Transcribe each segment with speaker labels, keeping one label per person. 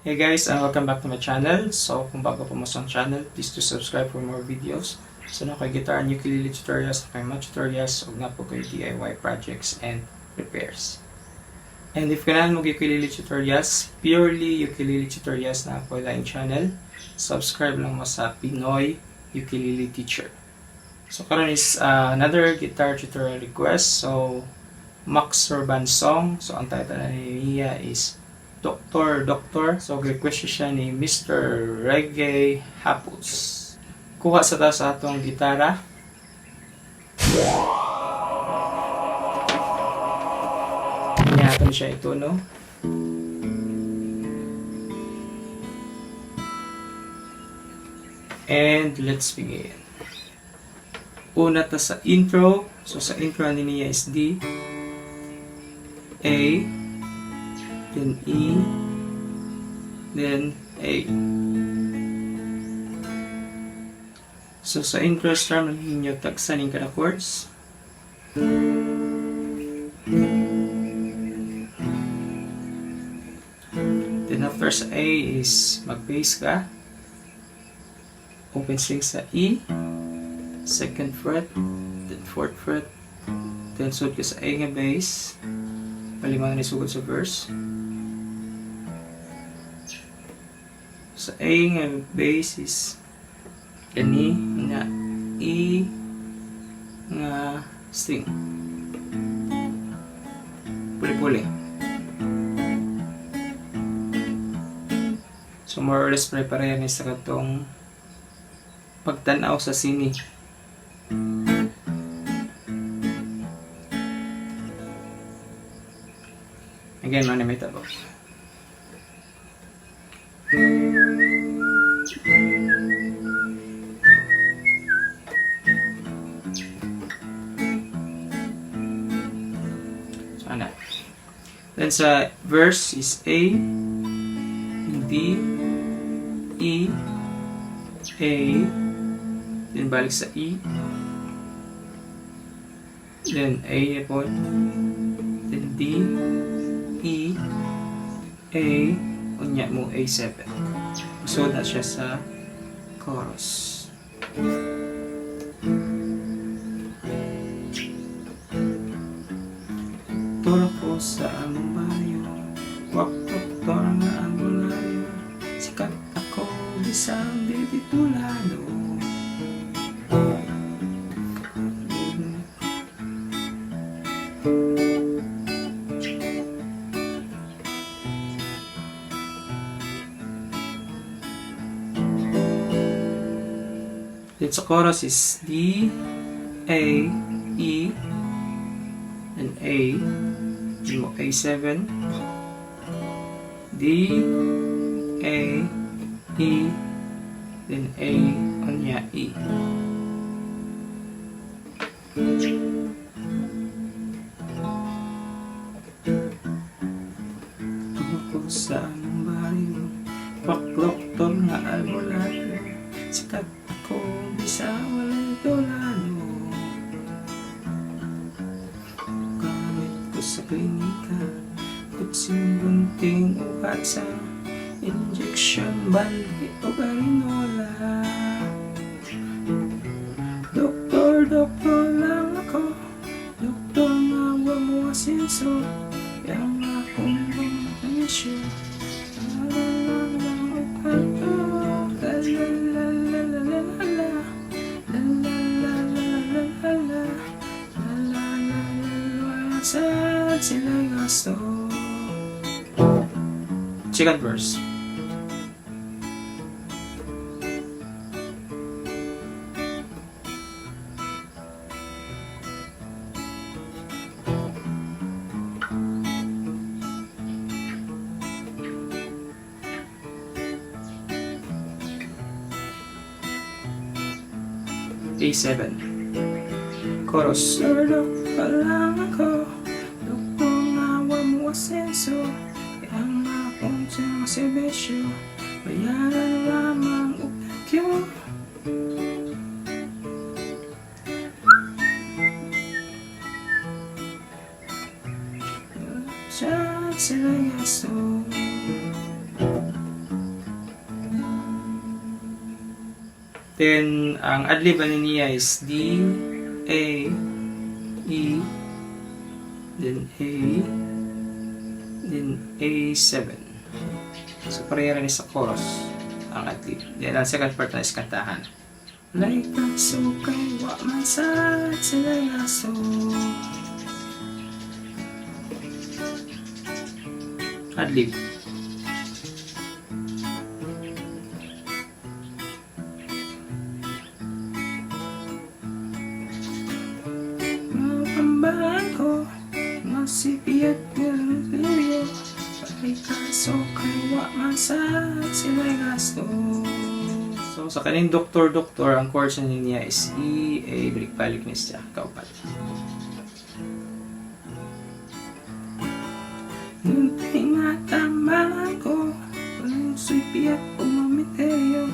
Speaker 1: Hey guys, welcome back to my channel. So kung bago po mo sa channel, please to subscribe for more videos. So na kay guitar and ukulele tutorials, na kay mga tutorials, ug na po kay DIY projects and repairs. And if kailangan mo ukulele tutorials, purely ukulele tutorials na po laeng channel, subscribe lang mo sa Pinoy Ukulele Teacher. So karon is another guitar tutorial request. So Max Surban song. So ang title niya is Doktor Doktor. So request siya ni Mr. Reggae Hapus. Kuha sa taas atong gitara. Iyakan siya ito, no? And let's begin. Una ta sa intro. So sa intro niya is D, A, then E, then A. So sa intro strum ninyo tagsanin ka na chords. Then after sa A is mag-bass ka. Open string sa E, second fret, then fourth fret, then sud ka sa A nga bass. Palimangan ni sugod sa verse. Sa A nga bass is gani nga E nga string. Puli-puli. So more or less pare-pareha ni sa katong pagtanaw sa sini. Again, man may tabo. So, ano. Then sa verse is A, D, E, A, then balik sa E, then A po, then D, E, A, unya mo A7. Usod na siya sa chorus. Toro ko sa among bayo, wak doktor nga ang bulayo, sikat ako bisang di titulado. Then sa chorus is D, A, E, and A, then mo A7, D, A, E, then A, unya E. Ako sa bayo, pakdoktor nga albularyo, sikat ako bisa walay dolano. Gamit ko sa klinika, kutsing bunting upat sa injection, bandi o garinola. Doktor, doktor lang ako, doktor nga wa mo asenso, yang akong mga isyo. Second verse. A7. Chorus. Doktor lang ako, doktor nga wa mo asenso, ang akong siyang serbisyo, bayaran lamang o takyo. Sa sila yaso. Then, ang adlib niya is D, A, E, then A, then A7. So, pareha rin sa chorus ang adlib. Then, ang second part na is kantahan. Like a so kay wa man sa sila'y aso. Adlib. Pambahan ko masipiyat ng liyo. Palay kaso kay wa man sa sila'y gasto. So sa kaning Doktor Doktor, ang chords niya is E, A, balik-balik niya siya, kaupat. Nuntay nga tamaan ko, walang sipiyat umamiteyo.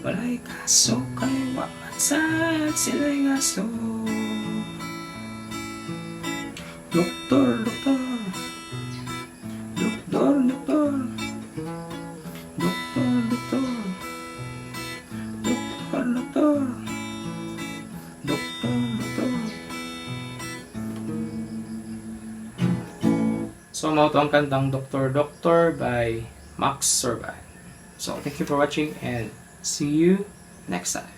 Speaker 1: Palay kaso kay wa man sa sila'y gasto. Doktor, doktor, doktor, doktor, doktor, doktor, doktor, doktor, doktor, doktor. So, mao to ang kantang Doktor Doktor by Max Surban. So, thank you for watching and see you next time.